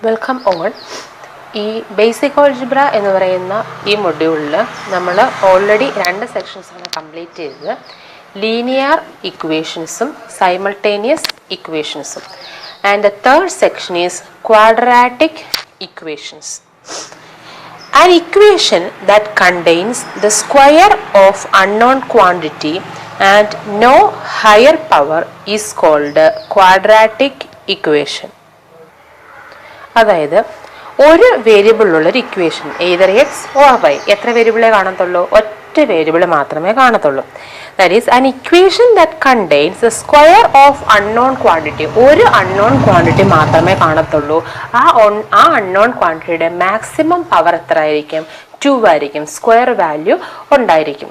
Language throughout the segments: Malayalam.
Welcome all. ഈ ബേസിക് ആൾജിബ്ര എന്ന് പറയുന്ന ഈ മൊഡ്യൂളിൽ നമ്മൾ ഓൾറെഡി 2 സെക്ഷൻസാണ് കംപ്ലീറ്റ് ചെയ്തത്. ലീനിയർ ഇക്വേഷൻസും സൈമൾട്ടേനിയസ് ഇക്വേഷൻസും. And the third section is quadratic equations. An equation that contains the square of unknown quantity and no higher power is called quadratic equation. അതായത് ഒരു വേരിയബിളിലുള്ളൊരു equation either x or y, എത്ര വേരിയബിളെ കാണത്തുള്ളൂ? ഒറ്റ വേരിയബിൾ മാത്രമേ കാണത്തുള്ളൂ. That is an equation that contains the square of unknown quantity. ഒരു unknown quantity മാത്രമേ കാണത്തുള്ളൂ. ആ unknown quantityയുടെ മാക്സിമം പവർ എത്ര ആയിരിക്കും? 2 ആയിരിക്കും. സ്ക്വയർ വാല്യൂ ഉണ്ടായിരിക്കും.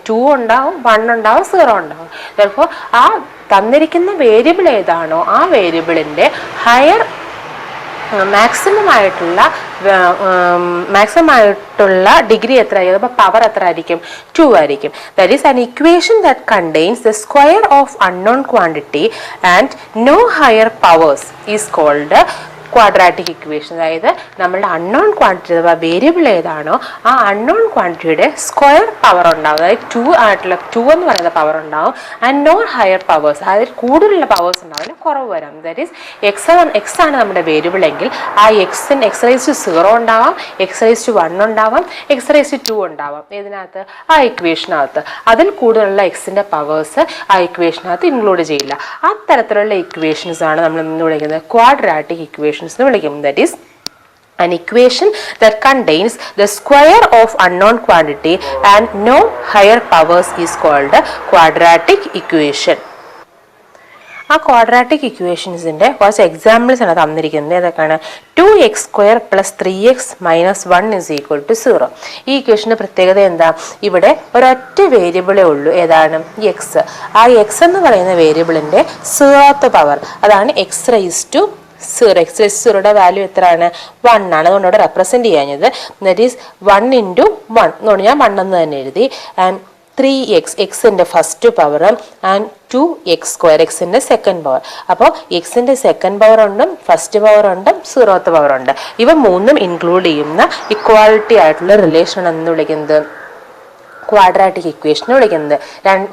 2 ഉണ്ടാവും, 1 ഉണ്ടാവും, 0 ഉണ്ടാവും. Therefore ആ തന്നിരിക്കുന്ന വേരിയബിൾ ഏതാണോ ആ വേരിയബിളിൻ്റെ ഹയർ മാക്സിമം ആയിട്ടുള്ള ഡിഗ്രി എത്ര ആയിരിക്കും? അപ്പോൾ പവർ എത്ര ആയിരിക്കും? 2 ആയിരിക്കും. That is an equation that contains the square of unknown quantity and no higher powers is called quadratic equation. അതായത് നമ്മളുടെ അൺനോൺ ക്വാണ്ടിറ്റി അഥവാ വേരിയബിൾ ഏതാണോ ആ അൺനോൺ ക്വാണ്ടിറ്റിയുടെ സ്ക്വയർ പവർ ഉണ്ടാവും. അതായത് 2 എന്ന് പറയുന്ന പവർ ഉണ്ടാവും. ആൻഡ് നോ ഹയർ പവേഴ്സ്, അതായത് കൂടുതലുള്ള പവേഴ്സ് ഉണ്ടാവില്ല, കുറവ് വരാം. ദാറ്റ് ഈസ് എക്സ് ആണ് നമ്മുടെ വേരിയബിൾ എങ്കിൽ ആ x⁻0 ഉണ്ടാവാം, x⁻1 ഉണ്ടാവാം, x⁻2 ഉണ്ടാവാം. ഇതിനകത്ത് ആ ഇക്വേഷനകത്ത് അതിൽ കൂടുതലുള്ള എക്സിൻ്റെ പവേഴ്സ് ആ ഇക്വേഷനകത്ത് ഇൻക്ലൂഡ് ചെയ്യില്ല. അത്തരത്തിലുള്ള ഇക്വേഷൻസ് ആണ് നമ്മൾ ഇന്ന് വിളിക്കുന്നത് quadratic equation. That is an equation that contains the square of unknown quantity and no higher powers is called quadratic equation. ആ ക്വാഡ്രാറ്റിക് ഇക്വേഷൻസിൻ്റെ കുറച്ച് എക്സാമ്പിൾസ് ആണ് തന്നിരിക്കുന്നത്. ഏതൊക്കെയാണ്? 2x² + 3x - 1 = 0. ഈ ഇക്വേഷൻ്റെ പ്രത്യേകത എന്താ? ഇവിടെ ഒരൊറ്റ വേരിയബിളേ ഉള്ളൂ. ഏതാണ്? എക്സ്. ആ എക്സ് എന്ന് പറയുന്ന വേരിയബിളിൻ്റെ 0th പവർ, അതാണ് x⁻0. x⁻0യുടെ വാല്യൂ എത്രയാണ്? 1 ആണ്. അതുകൊണ്ട് ഇവിടെ റെപ്രസെൻറ്റ് ചെയ്യാഞ്ഞത്. ദാറ്റ് ഈസ് 1 × 1 എന്നുകൊണ്ട് ഞാൻ 1 എന്ന് തന്നെ എഴുതി. ആൻഡ് 3x, എക്സിൻ്റെ ഫസ്റ്റ് പവർ, ആൻഡ് 2x², എക്സിൻ്റെ സെക്കൻഡ് പവർ. അപ്പോൾ എക്സിൻ്റെ സെക്കൻഡ് പവർ ഉണ്ട്, ഫസ്റ്റ് പവർ ഉണ്ട്, 0th പവർ ഉണ്ട്. ഇവ മൂന്നും ഇൻക്ലൂഡ് ചെയ്യുന്ന ഇക്വാളിറ്റി ആയിട്ടുള്ള റിലേഷൻ എന്ന് വിളിക്കുന്നത് ക്വാഡ്രാറ്റിക് ഇക്വേഷൻ വിളിക്കുന്നത്.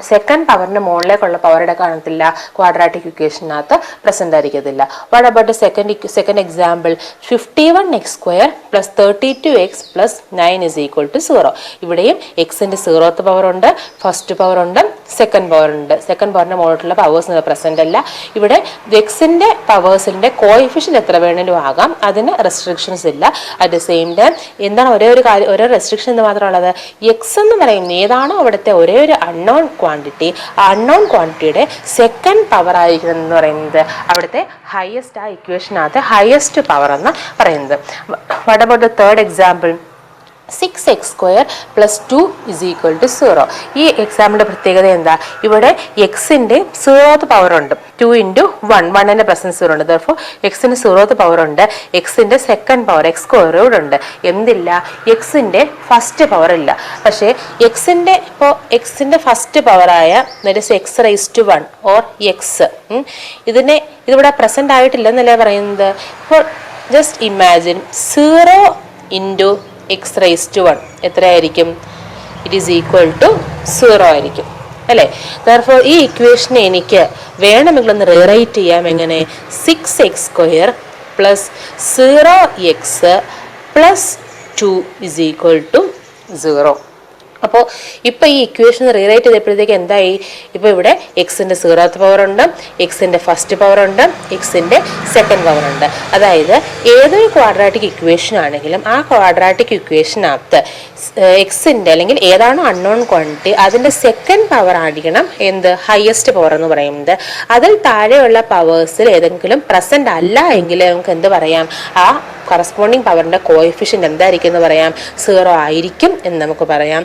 സെക്കൻഡ് പവറിൻ്റെ മുകളിലേക്കുള്ള പവറുടെ കാണത്തില്ല, ക്വാഡ്രാറ്റിക് ഇക്വേഷനകത്ത് പ്രസന്റ് ആയിരിക്കത്തില്ല. What about second example? 51x² + 32x + 9 = 0. ഇവിടെയും എക്സിൻ്റെ 0th പവർ ഉണ്ട്, ഫസ്റ്റ് പവർ ഉണ്ട്, സെക്കൻഡ് പവർ ഉണ്ട്. സെക്കൻഡ് പവറിൻ്റെ മുകളിലുള്ള പവേഴ്സ് പ്രസന്റ് അല്ല. ഇവിടെ എക്സിൻ്റെ പവേഴ്സിൻ്റെ കോഎഫിഷ്യന്റ് എത്ര വേണമെങ്കിലും ആകാം, അതിന് റെസ്ട്രിക്ഷൻസ് ഇല്ല. അറ്റ് ദ സെയിം ടൈം എന്താണ് ഒരേ റെസ്ട്രിക്ഷൻ എന്ന് മാത്രമുള്ളത്? എക്സ് എന്ന് പറയുന്നത് ഏതാണോ അവിടുത്തെ ഒരേ ഒരു അൺനോൺ ക്വാണ്ടിറ്റി, ആ അൺനോൺ ക്വാണ്ടിറ്റിയുടെ സെക്കൻഡ് പവർ ആയിരിക്കണം എന്ന് പറയുന്നത് അവിടുത്തെ ഹയസ്റ്റ്, ആ ഇക്വേഷനകത്ത് ഹയസ്റ്റ് പവർ എന്ന് പറയുന്നത്. What about the third example? 6x² + 2 = 0. ഈ എക്സാമ്പിളിൻ്റെ പ്രത്യേകത എന്താ? ഇവിടെ എക്സിൻ്റെ 0th പവർ ഉണ്ട്, 2 × 1, 1ൻ്റെ പ്രസൻസ് ഉണ്ട്. ദർഫോർ എക്സിന് 0th പവർ ഉണ്ട്, എക്സിൻ്റെ സെക്കൻഡ് പവർ x² ഉണ്ട്. എന്തില്ല? എക്സിൻ്റെ ഫസ്റ്റ് പവർ ഇല്ല. പക്ഷേ എക്സിൻ്റെ ഫസ്റ്റ് പവറായ x⁻1 ഓർ എക്സ്, ഇതിവിടെ പ്രസന്റ് ആയിട്ടില്ല എന്നല്ലേ പറയുന്നത്. ഇപ്പോൾ ജസ്റ്റ് ഇമാജിൻ 0 × x⁻1 എത്രയായിരിക്കും? ഇറ്റ് ഈസ് ഈക്വൽ ടു 0 ആയിരിക്കും അല്ലേ? ദർഫോർ ഈ ഇക്വേഷനെ എനിക്ക് വേണമെങ്കിൽ ഒന്ന് റീറൈറ്റ് ചെയ്യാം. എങ്ങനെ? 6x² + 0x + 2 = 0. അപ്പോൾ ഇപ്പോൾ ഈ ഇക്വേഷൻ റീറൈറ്റ് ചെയ്തപ്പോഴത്തേക്ക് എന്തായി? ഇപ്പോൾ ഇവിടെ എക്സിൻ്റെ 0th പവർ ഉണ്ട്, എക്സിൻ്റെ ഫസ്റ്റ് പവർ ഉണ്ട്, എക്സിൻ്റെ സെക്കൻഡ് പവർ ഉണ്ട്. അതായത് ഏതൊരു ക്വാഡ്രാറ്റിക് ഇക്വേഷൻ ആണെങ്കിലും ആ ക്വാഡ്രാറ്റിക് ഇക്വേഷനകത്ത് എക്സിൻ്റെ അല്ലെങ്കിൽ ഏതാണോ അൺനോൺ ക്വാണ്ടിറ്റി അതിൻ്റെ സെക്കൻഡ് പവർ ആയിരിക്കണം എന്ത്? ഹയസ്റ്റ് പവർ എന്ന് പറയുന്നത്. അതിൽ താഴെയുള്ള പവേഴ്സിൽ ഏതെങ്കിലും പ്രസന്റ് അല്ല എങ്കിൽ നമുക്ക് എന്ത് പറയാം? ആ കറസ്പോണ്ടിങ് പവറിൻ്റെ കോഎഫിഷ്യന്റ് എന്തായിരിക്കും എന്ന് പറയാം? 0 ആയിരിക്കും എന്ന് നമുക്ക് പറയാം.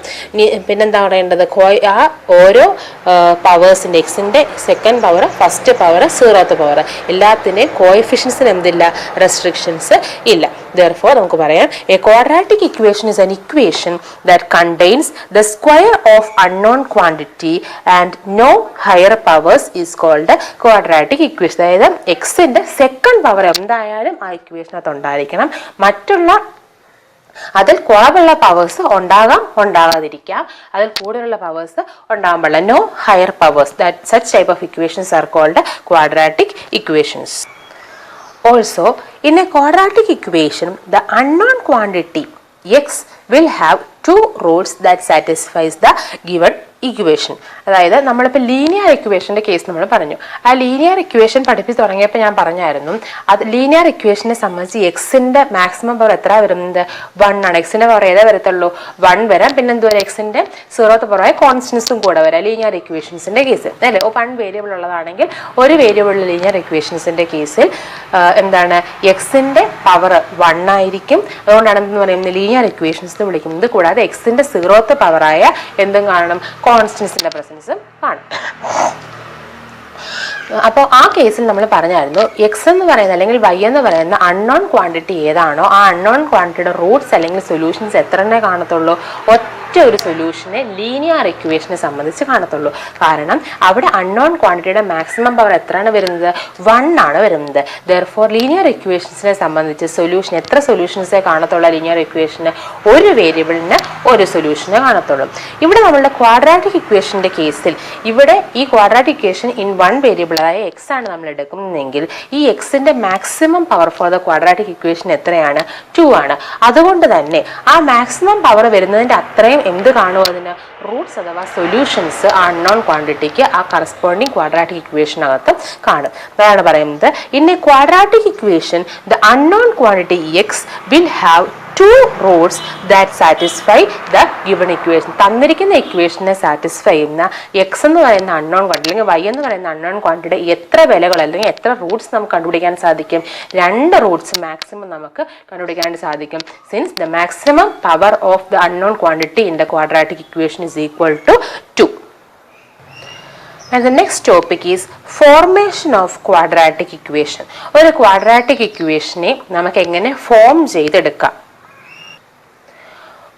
പിന്നെന്താ പറയേണ്ടത്, ആ ഓരോ പവേഴ്സിൻ്റെ എക്സിൻ്റെ second power, first power, 0th power എല്ലാത്തിൻ്റെയും കോഎഫിഷ്യൻസിന് എന്തില്ല, റെസ്ട്രിക്ഷൻസ് ഇല്ല. Therefore നമുക്ക് പറയാം a quadratic equation is an equation that contains the square of unknown quantity and no higher powers is called quadratic equation. അതായത് എക്സിൻ്റെ സെക്കൻഡ് പവർ എന്തായാലും ആ ഇക്വേഷനകത്ത് ഉണ്ടായിരിക്കണം. മറ്റുള്ള അതിൽ കുറവുള്ള പവേഴ്സ് ഉണ്ടാകാം, ഉണ്ടാകാതിരിക്കാം. അതിൽ കൂടുതലുള്ള പവേഴ്സ് ഉണ്ടാകാൻ പാടില്ല. No higher powers. That such type of equations are called quadratic equations. Also, in a quadratic equation, the unknown quantity x will have two roots that satisfies the given equation. അതായത് നമ്മളിപ്പോൾ ലീനിയർ ഇക്വേഷൻ്റെ കേസ് നമ്മൾ പറഞ്ഞു. ആ ലീനിയർ ഇക്വേഷൻ പഠിപ്പിച്ച് തുടങ്ങിയപ്പോൾ ഞാൻ പറഞ്ഞായിരുന്നു, അത് ലീനിയർ ഇക്വേഷനെ സംബന്ധിച്ച് എക്സിൻ്റെ മാക്സിമം പവർ എത്ര വരുന്നത്, 1 ആണ്. എക്സിൻ്റെ പവർ ഏതാ വരത്തുള്ളൂ, 1 വരാം. പിന്നെ എന്തുവരെ എക്സിൻ്റെ 0th പവറായ കോൺസ്റ്റൻസും കൂടെ വരാം ലീനിയർ ഇക്വേഷൻസിൻ്റെ കേസിൽ, അല്ലേ? 1 വേരിയബിൾ ഉള്ളതാണെങ്കിൽ ഒരു വേരിയബിൾ ലീനിയർ ഇക്വേഷൻസിൻ്റെ കേസിൽ എന്താണ്, എക്സിൻ്റെ പവർ 1 ആയിരിക്കും. അതുകൊണ്ടാണ് എന്തെന്ന് പറയുന്നത് ലീനിയർ ഇക്വേഷൻസ് വിളിക്കുന്നത്. കൂടാതെ എക്സിൻ്റെ 0th പവറായ എന്തും കാണണം, കോൺസ്റ്റൻസിന്റെ പ്രസൻസും കാണും. അപ്പോൾ ആ കേസിൽ നമ്മൾ പറഞ്ഞായിരുന്നു, എക്സ് എന്ന് പറയുന്ന അല്ലെങ്കിൽ വൈ എന്ന് പറയുന്ന അൺനോൺ ക്വാണ്ടിറ്റി ഏതാണോ ആ അൺനോൺ ക്വാണ്ടിറ്റിയുടെ റൂട്ട്സ് അല്ലെങ്കിൽ സൊല്യൂഷൻസ് എത്രണ്ണേ കാണത്തുള്ളൂ, ഒറ്റ ഒരു സൊല്യൂഷനെ ലീനിയർ ഇക്വേഷനെ സംബന്ധിച്ച് കാണത്തുള്ളൂ. കാരണം അവിടെ അൺനോൺ ക്വാണ്ടിറ്റിയുടെ മാക്സിമം പവർ എത്രയാണ് വരുന്നത്, 1 ആണ് വരുന്നത്. ദെർഫോർ ലീനിയർ ഇക്വേഷൻസിനെ സംബന്ധിച്ച് സൊല്യൂഷൻ എത്ര സൊല്യൂഷൻസേ കാണത്തുള്ളൂ ലീനിയർ ഇക്വേഷന്, ഒരു വേരിയബിളിന് ഒരു സൊല്യൂഷനെ കാണത്തുള്ളൂ. ഇവിടെ നമ്മളുടെ ക്വാഡ്രാറ്റിക് ഇക്വേഷന്റെ കേസിൽ ഇവിടെ ഈ ക്വാഡ്രാറ്റിക് ഇക്വേഷൻ ഇൻ 1 വേരിയബിൾ അതായത് എക്സ് ആണ് നമ്മൾ എടുക്കുന്നതെങ്കിൽ ഈ എക്സിന്റെ maximum power for the quadratic equation എത്രയാണ്, 2 ആണ്. അതുകൊണ്ട് തന്നെ ആ മാക്സിമം പവർ വരുന്നതിന്റെ അത്രയും എന്ത് കാണും, അതിന് റൂട്ട്സ് അഥവാ സൊല്യൂഷൻസ് ആ അൺനോൺ ക്വാണ്ടിറ്റിക്ക് ആ കറസ്പോണ്ടിങ് ക്വാഡ്രാറ്റിക് ഇക്വേഷനകത്ത് കാണും. അതാണ് പറയുന്നത്, in A quadratic equation the unknown quantity X will have 2 roots that satisfy the given equation. തന്നിരിക്കുന്ന ഇക്വേഷനെ സാറ്റിസ്ഫൈ ചെയ്യുന്ന എക്സ് എന്ന് പറയുന്ന അൺനോൺ ക്വാണ്ടിറ്റി അല്ലെങ്കിൽ വൈ എന്ന് പറയുന്ന അൺനോൺ ക്വാണ്ടിറ്റിയുടെ എത്ര വിലകൾ അല്ലെങ്കിൽ എത്ര റൂട്ട്സ് നമുക്ക് കണ്ടുപിടിക്കാൻ സാധിക്കും, 2 റൂട്ട്സ് മാക്സിമം നമുക്ക് കണ്ടുപിടിക്കാൻ സാധിക്കും. Since the maximum power of the unknown quantity in the quadratic equation is equal to 2. And the next topic is formation of quadratic equation. ഒരു ക്വാഡ്രാറ്റിക് ഇക്വേഷനെ നമുക്ക് എങ്ങനെ ഫോം ചെയ്തെടുക്കാം.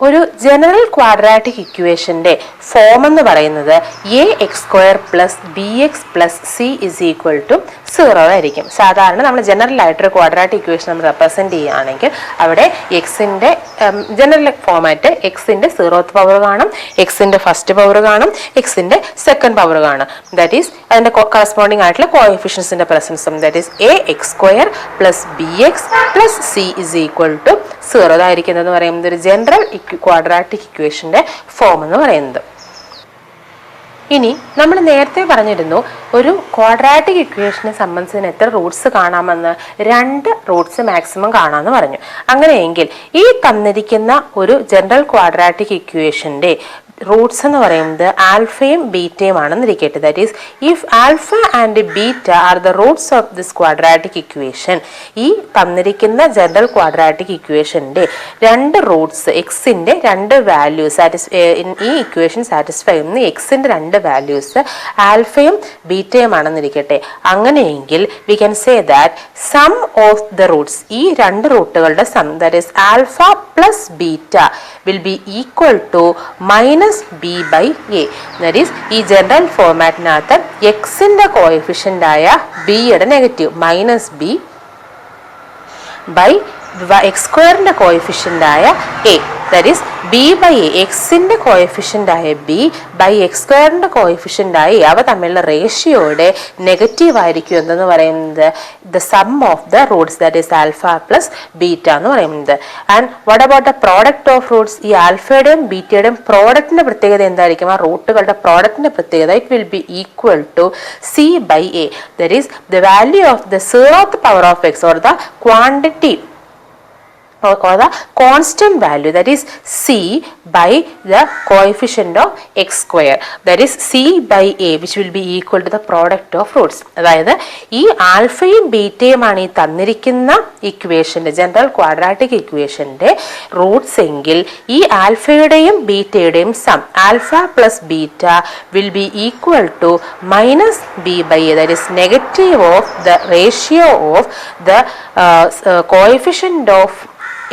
ഒരു ജനറൽ ക്വാഡ്രാറ്റിക് ഇക്വേഷന്റെ ഫോം എന്ന് പറയുന്നത് ax² + bx + c = 0 ആയിരിക്കും. സാധാരണ നമ്മൾ ജനറൽ ആയിട്ടൊരു ക്വാഡ്രാറ്റിക് ഇക്വേഷൻ നമ്മൾ റെപ്രസെന്റ് ചെയ്യുകയാണെങ്കിൽ അവിടെ എക്സിന്റെ ജനറൽ ഫോമാറ്റ് എക്സിന്റെ 0th പവർ കാണും, എക്സിന്റെ ഫസ്റ്റ് പവർ കാണും, എക്സിന്റെ സെക്കൻഡ് പവർ കാണും. ദാറ്റ് ഈസ് അതിന്റെ കറസ്പോണ്ടിങ് ആയിട്ടുള്ള കോഎഫിഷ്യൻസിന്റെ പ്രസൻസും. That is ax² + bx + c = 0 ആയിരിക്കുന്നതെന്ന് പറയുന്നത് ഒരു ജനറൽ ക്വാഡ്രാറ്റിക് ഇക്വേഷന്റെ ഫോം എന്ന് പറയുന്നത്. ഇനി നമ്മൾ നേരത്തെ പറഞ്ഞിരുന്നു ഒരു ക്വാഡ്രാറ്റിക് ഇക്വേഷനെ സംബന്ധിച്ച് എത്ര റൂട്ട്സ് കാണാമെന്ന്, 2 റൂട്ട്സ് മാക്സിമം കാണാമെന്ന് പറഞ്ഞു. അങ്ങനെയെങ്കിൽ ഈ തന്നിരിക്കുന്ന ഒരു ജനറൽ ക്വാഡ്രാറ്റിക് ഇക്വേഷന്റെ റൂട്ട്സ് എന്ന് പറയുന്നത് ആൽഫയും ബീറ്റയും ആണെന്നിരിക്കട്ടെ. That is if alpha and beta are the Roots of this quadratic equation, ഈ തന്നിരിക്കുന്ന ജനറൽ ക്വാഡ്രാറ്റിക് ഇക്വേഷന്റെ 2 റൂട്ട്സ് എക്സിന്റെ 2 വാല്യൂസ് ഈ ഇക്വേഷൻ സാറ്റിസ്ഫൈ ചെയ്യുന്ന എക്സിന്റെ 2 വാല്യൂസ് ആൽഫയും ബീറ്റയും ആണെന്നിരിക്കട്ടെ. അങ്ങനെയെങ്കിൽ we can say that sum of the roots, ഈ 2 റൂട്ടുകളുടെ sum that is alpha plus beta will be equal to -b/a. That is ഈ ജനറൽ ഫോർമാറ്റിനകത്ത് എക്സിന്റെ കോഎഫിഷ്യന്റ് ആയ ബിയുടെ നെഗറ്റീവ് -b x² കോഎഫിഷ്യന്റ് ആയ a. ദാറ്റ് ഈസ് b/a, എക്സിന്റെ കോഎഫിഷ്യന്റ് ആയ b x² കോഎഫിഷ്യന്റ് ആയ അവ തമ്മിലുള്ള റേഷ്യോയുടെ നെഗറ്റീവ് ആയിരിക്കും എന്തെന്ന് പറയുന്നത് the sum of the Roots that is alpha plus beta എന്ന് പറയുന്നത്. And what about the product of Roots, ഈ ആൽഫയുടെയും ബീറ്റയുടെയും പ്രോഡക്റ്റിന്റെ പ്രത്യേകത എന്തായിരിക്കും, ആ റൂട്ടുകളുടെ പ്രോഡക്റ്റിന്റെ പ്രത്യേകത it will be equal to c/a. That is the value of the 0th power of x or the quantity or the constant value, that is c by the coefficient of x square, that is c by a, which will be equal to the product of roots. അതായത് ഈ ആൽഫയും ബീറ്റയുമാണ് ഈ തന്നിരിക്കുന്ന ഇക്വേഷന്റെ ജനറൽ ക്വാഡ്രാറ്റിക് ഇക്വേഷന്റെ റൂട്ട്സ് എങ്കിൽ ഈ ആൽഫയുടെയും ബീറ്റയുടെയും sum alpha plus beta will be equal to minus B by A, that is negative of the ratio of the coefficient of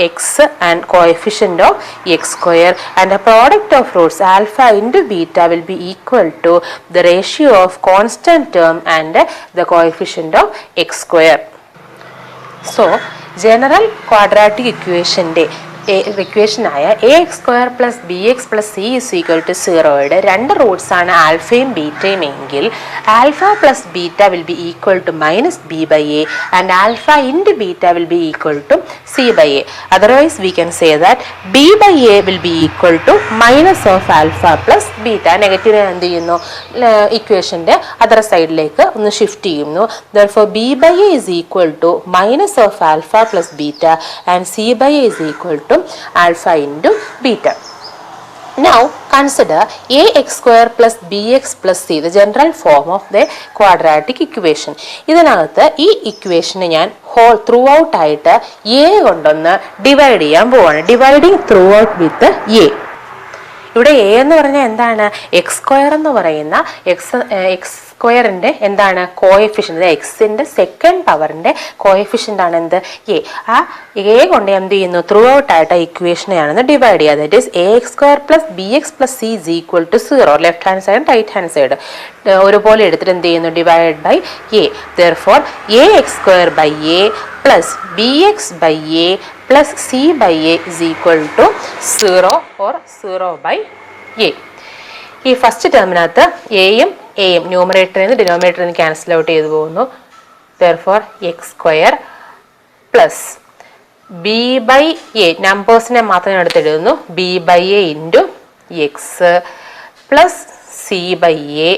x and coefficient of x square, and the product of roots alpha into beta will be equal to the ratio of constant term and the coefficient of x square. So general quadratic equation equation ആയ A X square plus B X plus C is equal to സീറോയുടെ രണ്ട് റൂട്ട്സ് ആണ് ആൽഫയും ബീറ്റയും എങ്കിൽ alpha plus beta will be equal to minus B by A and alpha into beta will be equal to C by A. Otherwise we can say that B by A will be equal to minus of alpha plus beta. Negative എന്ത് ചെയ്യുന്നു, ഇക്വേഷൻ്റെ അതർ സൈഡിലേക്ക് ഒന്ന് ഷിഫ്റ്റ് ചെയ്യുന്നു. Therefore b by a is equal to minus of alpha plus beta and c by a is equal to alpha into beta. Now consider ax square plus bx plus c, the general form of the quadratic equation. ഇതിനകത്ത് ഈ ഇക്വേഷനെ ഞാൻ ഹോൾ ത്രൂ ഔട്ട് ആയിട്ട് a കൊണ്ടൊന്ന് ഡിവൈഡ് ചെയ്യാൻ പോവാണ്. Dividing through out with a. ഇവിടെ a എന്ന് പറഞ്ഞാൽ എന്താണ്, എക്സ് സ്ക്വയർ എന്ന് പറയുന്ന എക്സ് സ്ക്വയറിൻ്റെ എന്താണ് കോഎഫിഷ്യൻ്റ്, എക്സിൻ്റെ സെക്കൻഡ് പവറിൻ്റെ കോഎഫിഷ്യൻ്റ് ആണ് എന്ത് എ. ആ എ കൊണ്ട് എന്ത് ചെയ്യുന്നു, ത്രൂ ഔട്ട് ആയിട്ട് ഇക്വേഷനെയാണെന്ന് ഡിവൈഡ് ചെയ്യുക. That is a X square plus B X plus C is equal to zero. Left hand side right hand side ഒരുപോലെ എടുത്തിട്ട് എന്ത് ചെയ്യുന്നു, divide by a. Therefore a X square by a plus B x by a plus C by A is equal to zero or zero by a. ഈ ഫസ്റ്റ് ടേമിനകത്ത് എയും എയും ന്യൂമറേറ്ററിൽ നിന്ന് ഡിനോമിനേറ്ററിൽ നിന്ന് ക്യാൻസൽ ഔട്ട് ചെയ്തു പോകുന്നു. Therefore X square plus B by A, നമ്പേഴ്സിനെ മാത്രം ഞാൻ എടുത്തെഴുതുന്നു, B by A into X plus C by A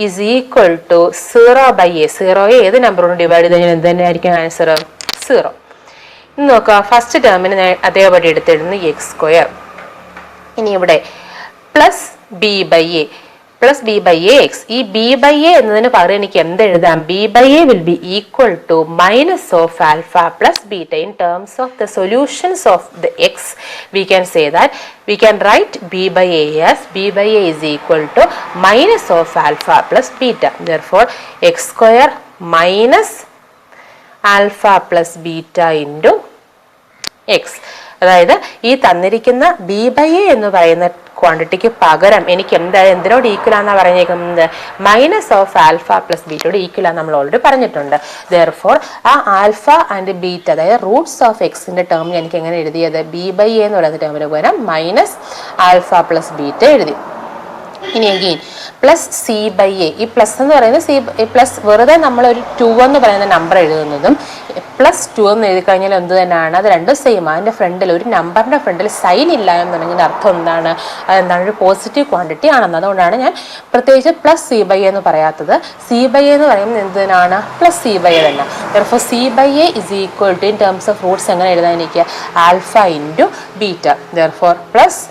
is equal to zero by A. സീറോയെ ഏത് നമ്പറോട് ഡിവൈഡ് ചെയ്ത് കഴിഞ്ഞാൽ എന്ത് തന്നെയായിരിക്കും ആൻസർ, സീറോ. ഇന്ന് നോക്കുക, ഫസ്റ്റ് ടേമിന് അതേപടി എടുത്തെഴുതുന്നു എക്സ് സ്ക്വയർ. ഇനി ഇവിടെ plus B by a plus B by a x. ഈ ബി ബൈ എ എന്നതിന് പകരം എനിക്ക് എന്ത് എഴുതാം, b by A will be equal to minus of alpha plus beta. In terms of the solutions of the x we can say that we can write b by a as b by A is equal to minus of alpha plus beta. Therefore X square minus alpha plus beta into X. അതായത് ഈ തന്നിരിക്കുന്ന ബി ബൈ എ എന്ന് പറയുന്ന ക്വാണ്ടിറ്റിക്ക് പകരം എനിക്ക് എന്തിനോട് ഈക്വലാന്നാണ് പറഞ്ഞേക്കുന്നത്, മൈനസ് ഓഫ് ആൽഫ പ്ലസ് ബീറ്റയോട് ഈക്വലാന്ന് നമ്മൾ ഓൾറെഡി പറഞ്ഞിട്ടുണ്ട്. ദെർഫോർ ആ ആൽഫ ആൻഡ് ബീറ്റ, അതായത് റൂട്ട്സ് ഓഫ് എക്സിന്റെ ടേം എനിക്ക് എങ്ങനെ എഴുതിയത്, ബി ബൈ എ എന്ന് പറയുന്ന ടേമിന് പകരം മൈനസ് ആൽഫ പ്ലസ് ബീറ്റ എഴുതി. ഇനി again plus C by a. ഈ പ്ലസ് എന്ന് പറയുന്നത് സി പ്ലസ് വെറുതെ നമ്മളൊരു 2 എന്ന് പറയുന്ന നമ്പർ എഴുതുന്നതും പ്ലസ് 2 എന്ന് എഴുതി കഴിഞ്ഞാൽ എന്ത് തന്നെയാണ്, അത് രണ്ടും സെയിം. അതിൻ്റെ ഫ്രണ്ടിൽ ഒരു നമ്പറിൻ്റെ ഫ്രണ്ടിൽ സൈൻ ഇല്ല എന്നുണ്ടെങ്കിൽ അർത്ഥം എന്താണ്, അതെന്താണ്, ഒരു പോസിറ്റീവ് ക്വാണ്ടിറ്റി ആണെന്ന്. അതുകൊണ്ടാണ് ഞാൻ പ്രത്യേകിച്ച് പ്ലസ് സി ബൈ എ എന്ന് പറയാത്തത്. സി ബൈ എ എന്ന് പറയുന്നത് എന്തിനാണ്, പ്ലസ് സി ബൈ എ തന്നെ. Therefore C by A is equal to in terms of roots എങ്ങനെ എഴുതാൻ എനിക്ക്, alpha into beta. Therefore plus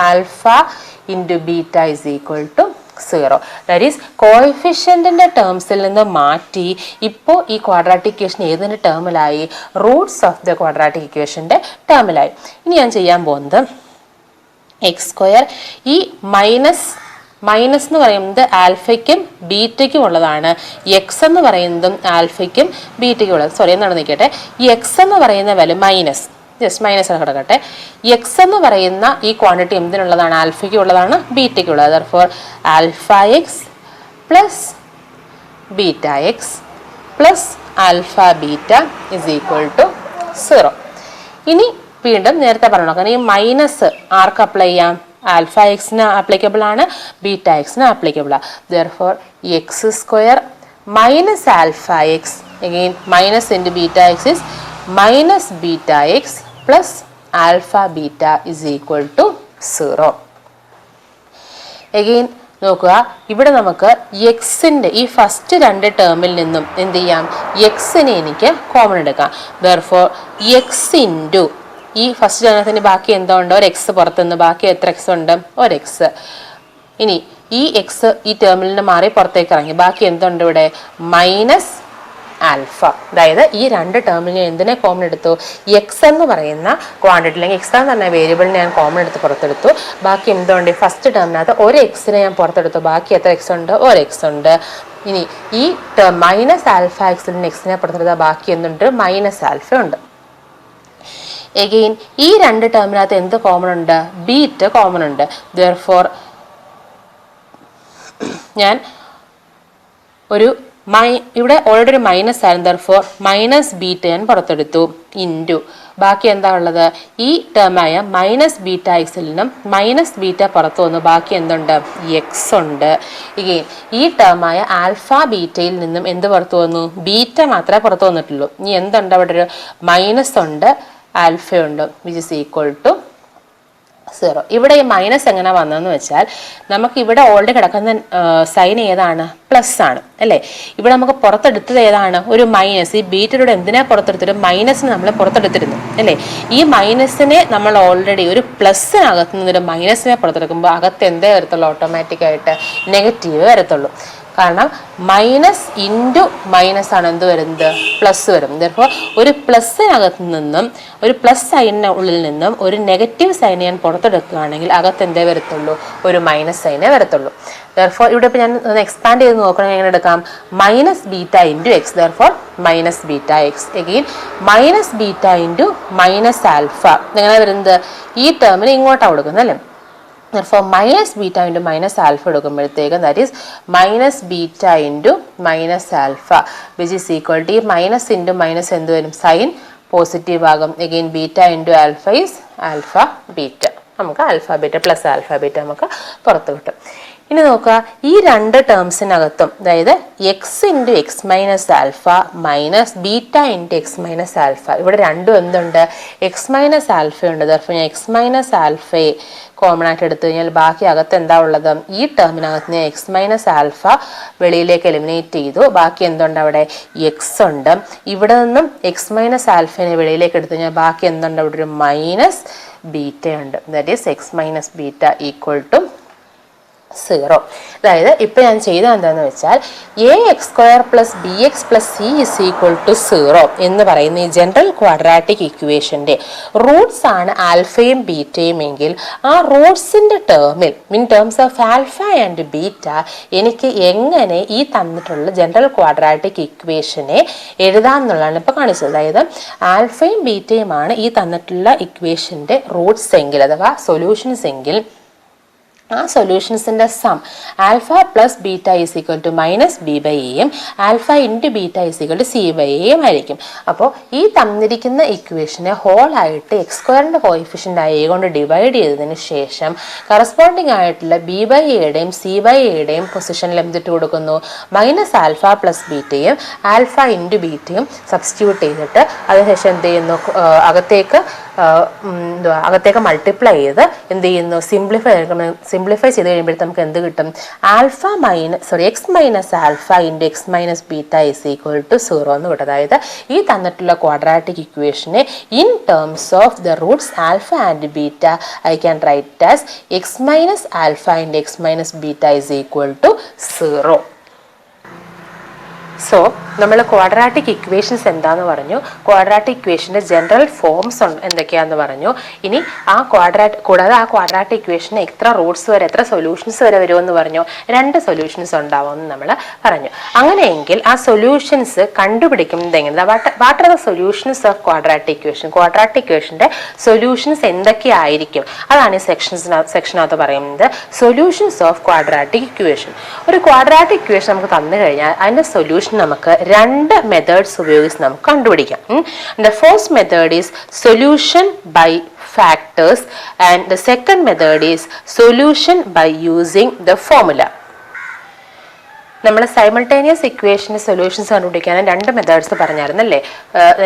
alpha into beta is equal to zero. That is കോഎഫിഷ്യൻറ്റിൻ്റെ ടേംസിൽ നിന്ന് മാറ്റി ഇപ്പോൾ ഈ ക്വാഡ്രാറ്റിക് ഇക്വേഷൻ ഏതിൻ്റെ ടേമിലായി, റൂട്ട്സ് ഓഫ് ദ ക്വാഡ്രാറ്റിക് ഇക്വേഷൻ്റെ ടേമിലായി. ഇനി ഞാൻ ചെയ്യാൻ പോകുന്നത് എക്സ് സ്ക്വയർ, ഈ മൈനസ് എന്ന് പറയുന്നത് ആൽഫയ്ക്കും ബീറ്റയ്ക്കും ഉള്ളതാണ്, എക്സ് എന്ന് പറയുന്നതും ആൽഫയ്ക്കും ബീറ്റയ്ക്കും ഉള്ളത്. സോറി എന്നാണ് നിൽക്കട്ടെ, ഈ എക്സ് എന്ന് പറയുന്ന വാല്യൂ മൈനസ്, ജസ്റ്റ് മൈനസ് കിടക്കട്ടെ. എക്സ് എന്ന് പറയുന്ന ഈ ക്വാണ്ടിറ്റി എന്തിനുള്ളതാണ്, ആൽഫയ്ക്ക് ഉള്ളതാണ്, ബീറ്റയ്ക്ക് ഉള്ളത്. Therefore alpha x plus beta x plus alpha beta is equal to zero. ഇനി വീണ്ടും നേരത്തെ പറഞ്ഞു, കാരണം ഈ മൈനസ് ആർക്ക് അപ്ലൈ ചെയ്യാം, ആൽഫ എക്സിന് ആപ്ലിക്കബിൾ ആണ്, ബീറ്റ എക്സിന് ആപ്ലിക്കബിൾ ആണ്. Therefore X square minus alpha x, again minus into beta x is minus beta x plus alpha beta is equal to 0. Again നോക്കുക, ഇവിടെ നമുക്ക് എക്സിൻ്റെ ഈ ഫസ്റ്റ് രണ്ട് ടേമിൽ നിന്നും എന്ത് ചെയ്യാം, എക്സിനെ എനിക്ക് കോമൺ എടുക്കാം. ദെർഫോർ എക്സ് ഇൻറ്റു ഈ ഫസ്റ്റ് ടേമിനകത്തിന് ബാക്കി എന്തോ ഉണ്ട്, ഒരു എക്സ് പുറത്തുനിന്ന്, ബാക്കി എത്ര എക്സ് ഉണ്ട്, ഒരു എക്സ്. ഇനി ഈ എക്സ് ഈ ടേമിലിന് മാറി പുറത്തേക്ക് ഇറങ്ങി, ബാക്കി എന്തുണ്ട് ഇവിടെ, മൈനസ് ആൽഫ. അതായത് ഈ രണ്ട് ടേമിൽ ഞാൻ എന്തിനെ കോമൺ എടുത്തു, എക്സ് എന്ന് പറയുന്ന ക്വാണ്ടിറ്റി അല്ലെങ്കിൽ എക്സ് എന്ന് പറഞ്ഞ വേരിയബിളിനെ ഞാൻ കോമൺ എടുത്ത് പുറത്തെടുത്തു. ബാക്കി എന്തുണ്ട്, ഫസ്റ്റ് ടേമിനകത്ത് ഒരു എക്സിനെ ഞാൻ പുറത്തെടുത്തു, ബാക്കി എത്ര എക്സ് ഉണ്ട്, ഒരു എക്സ് ഉണ്ട്. ഇനി ഈ ടേം മൈനസ് ആൽഫ എക്സിൽ നിന്ന് എക്സിനെ പുറത്തെടുത്താൽ ബാക്കി എന്തുണ്ട്, മൈനസ് ആൽഫ ഉണ്ട്. എഗെയിൻ ഈ രണ്ട് ടേമിനകത്ത് എന്ത് കോമൺ ഉണ്ട്, ബീറ്റ കോമൺ ഉണ്ട്. ദെയർഫോർ ഞാൻ ഒരു ഇവിടെ ഓൾറെഡി ഒരു മൈനസ് ആയിരുന്നു, ദെയർഫോർ മൈനസ് ബീറ്റ ഞാൻ പുറത്തെടുത്തു ഇൻറ്റു ബാക്കി എന്താ ഉള്ളത്, ഈ ടേമായ മൈനസ് ബീറ്റ എക്സിൽ നിന്നും മൈനസ് ബീറ്റ പുറത്തു വന്നു, ബാക്കി എന്തുണ്ട്, എക്സ് ഉണ്ട്. ഇഗെയിൻ ഈ ടേമായ ആൽഫ ബീറ്റയിൽ നിന്നും എന്ത് പുറത്തു വന്നു, ബീറ്റ മാത്രമേ പുറത്തു വന്നിട്ടുള്ളൂ. ഇനി എന്തുണ്ട്, അവിടെ ഒരു മൈനസ് ഉണ്ട്, ആൽഫയുണ്ട്, വിച്ച് ഇസ് ഈക്വൽ ടു 0. ഇവിടെ ഈ മൈനസ് എങ്ങനെ വന്നതെന്ന് വെച്ചാൽ നമുക്ക് ഇവിടെ ഓൾറെഡി കിടക്കുന്ന സൈൻ ഏതാണ്, പ്ലസ് ആണ് അല്ലേ. ഇവിടെ നമുക്ക് പുറത്തെടുത്തത് ഏതാണ്, ഒരു മൈനസ്. ഈ ബീറ്റയുടെ എന്തിനാ പുറത്തെടുത്തിട്ട്, മൈനസിന് നമ്മൾ പുറത്തെടുത്തിരുന്നു അല്ലേ. ഈ മൈനസിനെ നമ്മൾ ഓൾറെഡി ഒരു പ്ലസ്സിനകത്ത് നിന്നൊരു മൈനസിനെ പുറത്തെടുക്കുമ്പോൾ അകത്ത് എന്തേ വരത്തുള്ളൂ, ഓട്ടോമാറ്റിക്കായിട്ട് നെഗറ്റീവ് വരത്തുള്ളൂ. കാരണം മൈനസ് ഇൻറ്റു മൈനസ് ആണ് എന്ത് വരുന്നത്, പ്ലസ് വരും. ദെർഫോർ ഒരു പ്ലസ്സിനകത്ത് നിന്നും ഒരു പ്ലസ് സൈനിന് ഉള്ളിൽ നിന്നും ഒരു നെഗറ്റീവ് സൈനെ ഞാൻ പുറത്തെടുക്കുകയാണെങ്കിൽ അകത്ത് എന്തേ വരത്തുള്ളൂ, ഒരു മൈനസ് സൈനെ വരത്തുള്ളൂ. ദെർഫോർ ഇവിടെ ഇപ്പോൾ ഞാൻ ഒന്ന് എക്സ്പാൻഡ് ചെയ്ത് നോക്കണമെങ്കിൽ എങ്ങനെ എടുക്കാം, minus beta into X, therefore minus beta X. Again minus beta into minus alpha, എങ്ങനെ വരുന്നത്, ഈ ടേമിന് ഇങ്ങോട്ടാണ് കൊടുക്കുന്നത് അല്ലേ. Therefore, minus beta into minus alpha എടുക്കുമ്പോഴത്തേക്ക് that is minus beta into minus alpha which is equal to minus into minus എന്ത് വരും, സൈൻ പോസിറ്റീവ് ആകും. again beta into alpha is alpha beta, നമുക്ക് alpha beta plus alpha beta നമുക്ക് പുറത്ത് കിട്ടും. ഇനി നോക്കുക, ഈ രണ്ട് ടേംസിനകത്തും അതായത് X into X minus alpha minus beta into X minus alpha, ഇവിടെ രണ്ടും എന്തുണ്ട്, എക്സ് മൈനസ് ആൽഫ ഉണ്ട്. ദർഫോ ഞാൻ എക്സ് മൈനസ് ആൽഫയെ കോമൺ ആയിട്ട് എടുത്തു കഴിഞ്ഞാൽ ബാക്കി അകത്ത് എന്താ ഉള്ളത്, ഈ ടേമിനകത്ത് ഞാൻ എക്സ് മൈനസ് ആൽഫ വെളിയിലേക്ക് എലിമിനേറ്റ് ചെയ്തു, ബാക്കി എന്തുണ്ട്, അവിടെ എക്സ് ഉണ്ട്. ഇവിടെ നിന്നും എക്സ് മൈനസ് ആൽഫനെ വെളിയിലേക്ക് എടുത്തു കഴിഞ്ഞാൽ ബാക്കി എന്തുണ്ട്, അവിടെ ഒരു മൈനസ് ബീറ്റ ഉണ്ട്. That is x minus beta equal to 0. അതായത് ഇപ്പൊ ഞാൻ ചെയ്ത എന്താന്ന് വെച്ചാൽ a X square plus B X plus C is equal to 0 എന്ന് പറയുന്ന ഈ ജനറൽ ക്വാഡ്രാറ്റിക് ഇക്വേഷന്റെ റൂട്ട്സ് ആണ് ആൽഫയും ബീറ്റയും എങ്കിൽ ആ റൂട്ട്സിന്റെ ടേമിൽ in terms of alpha and beta എനിക്ക് എങ്ങനെ ഈ തന്നിട്ടുള്ള ജനറൽ ക്വാഡ്രാറ്റിക് ഇക്വേഷനെ എഴുതാമെന്നുള്ളതാണ് ഇപ്പൊ കാണിച്ചത്. അതായത് ആൽഫയും ബീറ്റയുമാണ് ഈ തന്നിട്ടുള്ള ഇക്വേഷന്റെ റൂട്ട്സ് എങ്കിൽ അഥവാ സൊല്യൂഷൻസ് എങ്കിൽ ആ സൊല്യൂഷൻസിന്റെ sum alpha plus beta is equal to minus B by എയും alpha into beta is equal to C by എയും ആയിരിക്കും. അപ്പോൾ ഈ തന്നിരിക്കുന്ന ഇക്വേഷനെ ഹോൾ ആയിട്ട് എക്സ് സ്ക്വയറിന്റെ കോയിഫിഷ്യൻ്റ് ആയ എ കൊണ്ട് ഡിവൈഡ് ചെയ്തതിന് ശേഷം കറസ്പോണ്ടിങ് ആയിട്ടുള്ള ബി ബൈ എയുടെയും സി ബൈ എയുടെയും പൊസിഷനിൽ എന്തിട്ട് കൊടുക്കുന്നു, മൈനസ് ആൽഫ പ്ലസ് ബീറ്റയും ആൽഫ ഇൻറ്റു ബീറ്റയും സബ്സ്റ്റിറ്റ്യൂട്ട് ചെയ്തിട്ട് അതിനുശേഷം എന്ത് ചെയ്യുന്നു, അകത്തേക്ക് മൾട്ടിപ്ലൈ ചെയ്ത് എന്ത് ചെയ്യുന്നു, സിംപ്ലിഫൈ ചെയ്ത് കഴിയുമ്പോഴത്തേക്ക് നമുക്ക് എന്ത് കിട്ടും, X minus alpha into X minus beta is equal to 0 എന്ന് കിട്ടും. അതായത് ഈ തന്നിട്ടുള്ള ക്വാഡ്രാറ്റിക് ഇക്വേഷനെ in terms of the roots alpha and beta I can write as X minus alpha into X minus beta is equal to 0. So നമ്മൾ ക്വാഡ്രാറ്റിക് ഇക്വേഷൻസ് എന്താന്ന് പറഞ്ഞു, ക്വാഡ്രാറ്റിക് ഇക്വേഷന്റെ ജനറൽ ഫോംസ് എന്തൊക്കെയാന്ന് പറഞ്ഞു. ഇനി കൂടാതെ ആ ക്വാഡ്രാറ്റിക് ഇക്വേഷന് എത്ര റൂട്ട്സ് വരെ എത്ര സൊല്യൂഷൻസ് വരെ വരുമെന്ന് പറഞ്ഞു, 2 സൊല്യൂഷൻസ് ഉണ്ടാവുമെന്ന് നമ്മൾ പറഞ്ഞു. അങ്ങനെയെങ്കിൽ ആ സൊല്യൂഷൻസ് കണ്ടുപിടിക്കുന്നത് എങ്ങനെ, what are the solutions of quadratic equation, quadratic ഇക്വേഷന്റെ സൊല്യൂഷൻസ് എന്തൊക്കെയായിരിക്കും, അതാണ് ഈ സെക്ഷനകത്ത് പറയുന്നത്, സൊല്യൂഷൻസ് ഓഫ് ക്വാഡ്രാറ്റിക് ഇക്വേഷൻ. ഒരു ക്വാഡ്രാറ്റിക് ഇക്വേഷൻ നമുക്ക് തന്നു കഴിഞ്ഞാൽ അതിന്റെ സൊല്യൂഷൻ നമുക്ക് 2 മെത്തേഡ്സ് ഉപയോഗിച്ച് നമുക്ക് കണ്ടുപിടിക്കാം. The first method is solution by factors and the second method is solution by using the formula. നമ്മൾ സൈമൾട്ടേനിയസ് ഇക്വേഷന് സൊല്യൂഷൻസ് കണ്ടുപിടിക്കാൻ 2 മെത്തേഡ്സ് പറഞ്ഞായിരുന്നല്ലേ,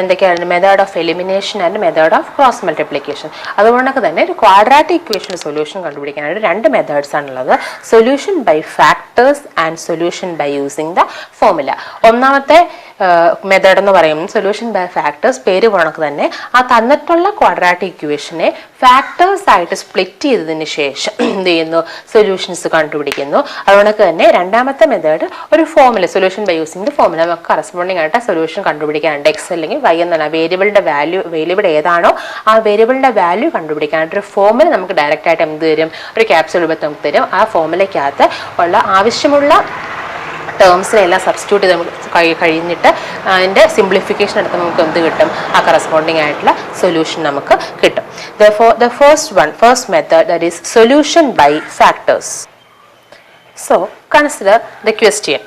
എന്തൊക്കെയായിരുന്നു, method of elimination and method of cross multiplication. അതുകൊണ്ടൊക്കെ തന്നെ ഒരു ക്വാഡ്രാറ്റിക് ഇക്വേഷന് സൊല്യൂഷൻ കണ്ടുപിടിക്കാനായിട്ട് 2 മെത്തേഡ്സ് ആണുള്ളത്, solution by factors and solution by using the formula. ഒന്നാമത്തെ മെത്തേഡ് എന്ന് പറയുന്നത് സൊല്യൂഷൻ ബൈ ഫാക്ടേഴ്സ് പേര് കണക്ക് തന്നെ ആ തന്നിട്ടുള്ള ക്വാഡ്രാറ്റിക് ഇക്വേഷനെ ഫാക്ടേഴ്സ് ആയിട്ട് സ്പ്ലിറ്റ് ചെയ്തതിന് ശേഷം എന്ത് ചെയ്യുന്നു, സൊല്യൂഷൻസ് കണ്ടുപിടിക്കുന്നു. അതുകൊണ്ട് തന്നെ രണ്ടാമത്തെ മെത്തേഡ് ഒരു formula, solution by using the formula, നമുക്ക് കറസ്പോണ്ടിങ് ആയിട്ട് സൊല്യൂഷൻ കണ്ടുപിടിക്കാനുണ്ട്. എക്സ് അല്ലെങ്കിൽ വൈ എന്നാണ് വേരിയബിളിന്റെ വാല്യൂ, വേരിയബിൾ ഏതാണോ ആ വേരിയബിളിന്റെ വാല്യൂ കണ്ടുപിടിക്കാനായിട്ട് ഒരു ഫോമുല നമുക്ക് ഡയറക്റ്റ് ആയിട്ട് എന്ത് തരും, ഒരു ക്യാപ്സ്യൂൾ രൂപത്തിൽ നമുക്ക് തരും. ആ ഫോമുലയ്ക്കകത്ത് ഉള്ള ആവശ്യമുള്ള ടേംസിനെല്ലാം സബ്സ്റ്റിറ്റ്യൂട്ട് ചെയ്ത് നമുക്ക് കഴിഞ്ഞിട്ട് അതിൻ്റെ സിംപ്ലിഫിക്കേഷൻ എടുത്ത് നമുക്ക് എന്ത് കിട്ടും, ആ കറസ്പോണ്ടിങ് ആയിട്ടുള്ള സൊല്യൂഷൻ നമുക്ക് കിട്ടും. The first method, that is solution by factors. So consider the question.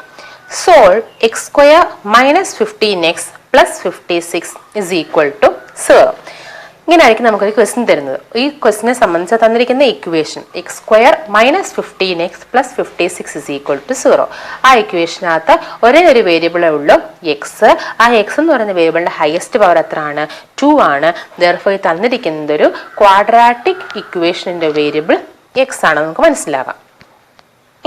Solve x square minus 15x plus 56 is equal to 0. ഇങ്ങനെ ആയിരിക്കും നമുക്കൊരു ക്വസ്റ്റ്യൻ തരുന്നത്. ഈ ക്വസ്റ്റിനെ സംബന്ധിച്ച് തന്നിരിക്കുന്ന equation x square minus 15x plus 56 is equal to 0. ആ ഇക്വേഷനകത്ത് ഒരേ ഒരു വേരിയബിളേ ഉള്ളൂ, എക്സ്. ആ എക്സ് എന്ന് പറയുന്ന വേരിയബിളിന്റെ ഹയസ്റ്റ് പവർ എത്രയാണ്, 2 ആണ്. ദെർഫോർ തന്നിരിക്കുന്നത് ഒരു ക്വാഡ്രാറ്റിക് ഇക്വേഷനിന്റെ വേരിയബിൾ എക്സ് ആണ്, നമുക്ക് മനസ്സിലാകാം.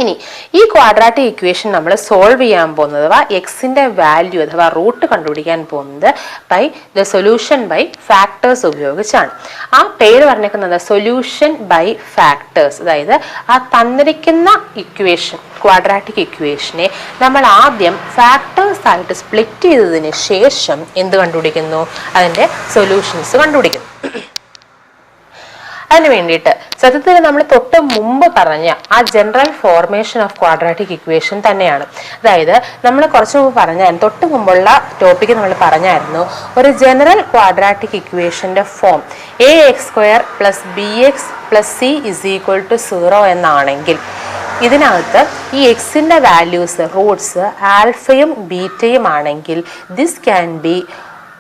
ഇനി ഈ ക്വാഡ്രാറ്റിക് ഇക്വേഷൻ നമ്മൾ സോൾവ് ചെയ്യാൻ പോകുന്നത് അഥവാ എക്സിന്റെ വാല്യൂ അഥവാ റൂട്ട് കണ്ടുപിടിക്കാൻ പോകുന്നത് by the solution by factors ഉപയോഗിച്ചാണ്. ആ പേര് പറഞ്ഞിരിക്കുന്നത് സൊല്യൂഷൻ ബൈ ഫാക്ടേഴ്സ്. അതായത് ആ തന്നിരിക്കുന്ന ഇക്വേഷൻ, ക്വാഡ്രാറ്റിക് ഇക്വേഷനെ നമ്മൾ ആദ്യം ഫാക്ടേഴ്സ് ആയിട്ട് സ്പ്ലിറ്റ് ചെയ്തതിന് ശേഷം എന്ത് കണ്ടുപിടിക്കുന്നു, അതിന്റെ സൊല്യൂഷൻസ് കണ്ടുപിടിക്കുന്നു. അതിന് വേണ്ടിയിട്ട് സത്യത്തിൽ നമ്മൾ തൊട്ട് മുമ്പ് പറഞ്ഞ ആ general formation of quadratic equation തന്നെയാണ്. അതായത് നമ്മൾ കുറച്ച് മുമ്പ് പറഞ്ഞാൽ തൊട്ട് മുമ്പുള്ള ടോപ്പിക്ക് നമ്മൾ പറഞ്ഞായിരുന്നു, ഒരു ജനറൽ ക്വാഡ്രാറ്റിക് ഇക്വേഷന്റെ form a X square plus B X plus C is equal to 0 എന്നാണെങ്കിൽ ഇതിനകത്ത് ഈ എക്സിന്റെ വാല്യൂസ് റൂട്ട്സ് ആൽഫയും ബീറ്റയും ആണെങ്കിൽ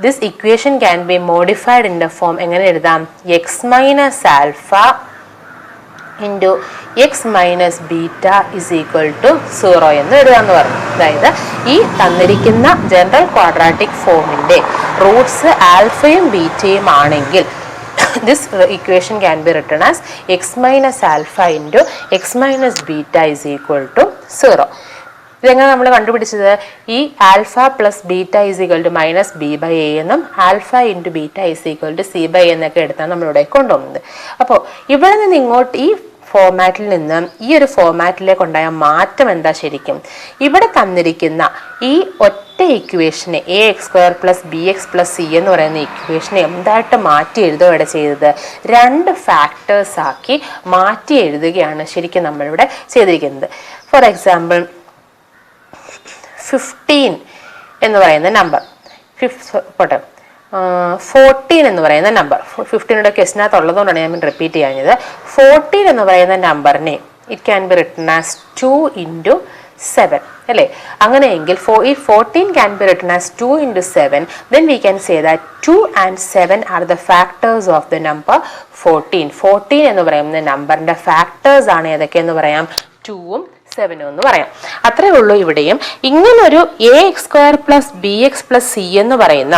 this equation can be modified in the form എങ്ങനെ എഴുതാം, x minus alpha into x minus beta is equal to 0 എന്ന് എഴുതാമെന്ന് പറഞ്ഞു. അതായത് ഈ തന്നിരിക്കുന്ന ജനറൽ ക്വാഡ്രാറ്റിക് ഫോമിന്റെ റൂട്ട്സ് ആൽഫയും ബീറ്റയും ആണെങ്കിൽ this equation can be written as x minus alpha into x minus beta is equal to 0. ഇതെങ്ങനെ നമ്മൾ കണ്ടുപിടിച്ചത്, ഈ alpha plus beta is equal to minus B by A എന്നും alpha into beta is equal to C by എന്നൊക്കെ എടുത്താണ് നമ്മളിവിടെ കൊണ്ടുവന്നത്. അപ്പോൾ ഇവിടെ നിന്ന് ഇങ്ങോട്ട് ഈ ഫോമാറ്റിൽ നിന്ന് ഈ ഒരു ഫോമാറ്റിലേക്ക് ഉണ്ടായ മാറ്റം എന്താ ശരിക്കും, ഇവിടെ തന്നിരിക്കുന്ന ഈ ഒറ്റ ഇക്വേഷനെ A X square plus B X plus C എന്ന് പറയുന്ന ഇക്വേഷനെ എന്തായിട്ട് മാറ്റി എഴുതുക ഇവിടെ ചെയ്തത്, 2 ഫാക്ടേഴ്സ് ആക്കി മാറ്റി എഴുതുകയാണ് ശരിക്കും നമ്മളിവിടെ ചെയ്തിരിക്കുന്നത്. ഫോർ എക്സാമ്പിൾ 15 എന്ന് പറയുന്ന നമ്പർ, 14 എന്ന് പറയുന്ന നമ്പർ, 15 ക്വസ്റ്റിനകത്ത് ഉള്ളതുകൊണ്ടാണ് ഞാൻ റിപ്പീറ്റ് ചെയ്യാഞ്ഞത്. 14 എന്ന് പറയുന്ന നമ്പറിനെ it can be written as 2 into 7 അല്ലേ. അങ്ങനെയെങ്കിൽ ഈ 14 can be written as 2 into 7, then we can say that 2 and 7 are the factors of the number 14. 14 എന്ന് പറയുന്ന നമ്പറിന്റെ ഫാക്ടേഴ്സ് ആണ് ഏതൊക്കെയെന്ന് പറയാം, 2ഉം 7 എന്ന് പറയാം. അത്രേ ഉള്ളൂ ഇവിടെയും. ഇങ്ങനൊരു A X square plus B X plus C എന്ന് പറയുന്ന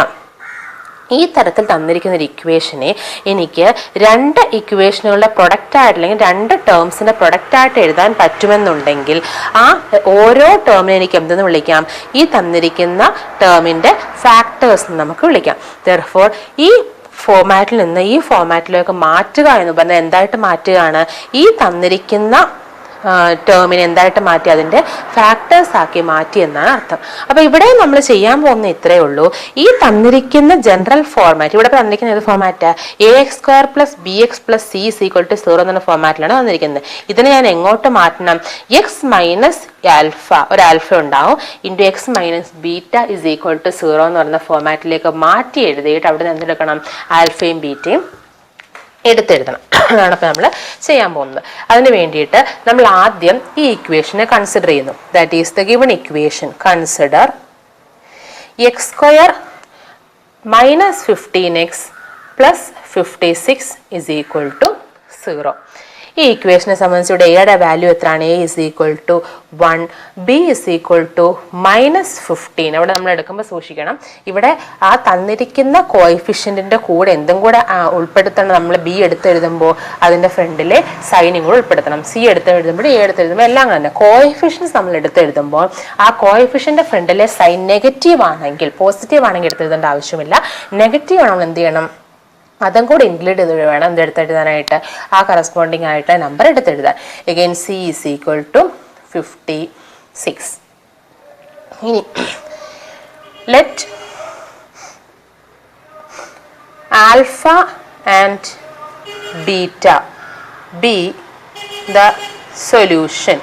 ഈ തരത്തിൽ തന്നിരിക്കുന്ന ഒരു ഇക്വേഷനെ എനിക്ക് 2 ഇക്വേഷനുകളുടെ പ്രൊഡക്റ്റ് ആയിട്ട് അല്ലെങ്കിൽ 2 ടേംസിന്റെ പ്രൊഡക്റ്റ് ആയിട്ട് എഴുതാൻ പറ്റുമെന്നുണ്ടെങ്കിൽ ആ ഓരോ ടേമിനെ എനിക്ക് എന്തെന്ന് വിളിക്കാം, ഈ തന്നിരിക്കുന്ന ടേമിന്റെ ഫാക്ടേഴ്സ് നമുക്ക് വിളിക്കാം. Therefore ഈ ഫോമാറ്റിൽ നിന്ന് ഈ ഫോമാറ്റിലേക്ക് മാറ്റുക എന്ന് പറഞ്ഞാൽ എന്തായിട്ട് മാറ്റുകയാണ്, ഈ തന്നിരിക്കുന്ന ടേമിനെ എന്തായിട്ട് മാറ്റി, അതിന്റെ ഫാക്ടേഴ്സ് ആക്കി മാറ്റി എന്നാണ് അർത്ഥം. അപ്പൊ ഇവിടെ നമ്മൾ ചെയ്യാൻ പോകുന്ന ഇത്രയേ ഉള്ളൂ. ഈ തന്നിരിക്കുന്ന ജനറൽ ഫോർമാറ്റ്, ഇവിടെ തന്നിരിക്കുന്ന ഏത് format, a X square plus B X plus C is equal to 0 എന്ന ഫോർമാറ്റിലാണ് വന്നിരിക്കുന്നത്. ഇതിനെ ഞാൻ എങ്ങോട്ട് മാറ്റണം, എക്സ് മൈനസ് ആൽഫ, ഒരു ആൽഫ ഉണ്ടാവും, into X minus beta is equal to 0 എന്ന് പറയുന്ന ഫോർമാറ്റിലേക്ക് മാറ്റി എഴുതിയിട്ട് അവിടെ നിന്ന് എന്തെടുക്കണം, ആൽഫയും ബീറ്റയും എടുത്തെഴുതണം. അതാണ് ഇപ്പം നമ്മൾ ചെയ്യാൻ പോകുന്നത്. അതിന് വേണ്ടിയിട്ട് നമ്മൾ ആദ്യം ഈ ഇക്വേഷനെ കൺസിഡർ ചെയ്യുന്നു. That is the given equation. Consider x square minus 15x plus 56 is equal to 0. ഈ ഇക്വേഷനെ സംബന്ധിച്ച് ഇവിടെ എയുടെ വാല്യൂ എത്രയാണ്? A is equal to 1, b is equal to -15. അവിടെ നമ്മൾ എടുക്കുമ്പോൾ സൂക്ഷിക്കണം, ഇവിടെ ആ തന്നിരിക്കുന്ന കോഎഫിഷ്യന്റിന്റെ കൂടെ എന്തും കൂടെ ഉൾപ്പെടുത്തണം. നമ്മൾ ബി എടുത്തെഴുതുമ്പോൾ അതിന്റെ ഫ്രണ്ടിലെ സൈനും കൂടെ ഉൾപ്പെടുത്തണം. സി എടുത്തെഴുതുമ്പോൾ എ എടുത്തെഴുതുമ്പോൾ എല്ലാം തന്നെ കോഎഫിഷ്യൻസ് നമ്മൾ എടുത്തെഴുതുമ്പോൾ ആ കോഎഫിഷ്യന്റെ ഫ്രണ്ടിലെ സൈൻ നെഗറ്റീവ് ആണെങ്കിൽ, പോസിറ്റീവ് ആണെങ്കിൽ എടുത്തെഴുതേണ്ട ആവശ്യമില്ല. നെഗറ്റീവ് ആണെങ്കിൽ എന്ത് ചെയ്യണം? അതും കൂടെ ഇൻക്ലൂഡ് ചെയ്ത് വേണം എന്തെടുത്തെഴുതാനായിട്ട്, ആ കറസ്പോണ്ടിങ് ആയിട്ട് നമ്പർ എടുത്തെഴുതാൻ. Again C is equal to 56. ഇനി let alpha and beta be the solution.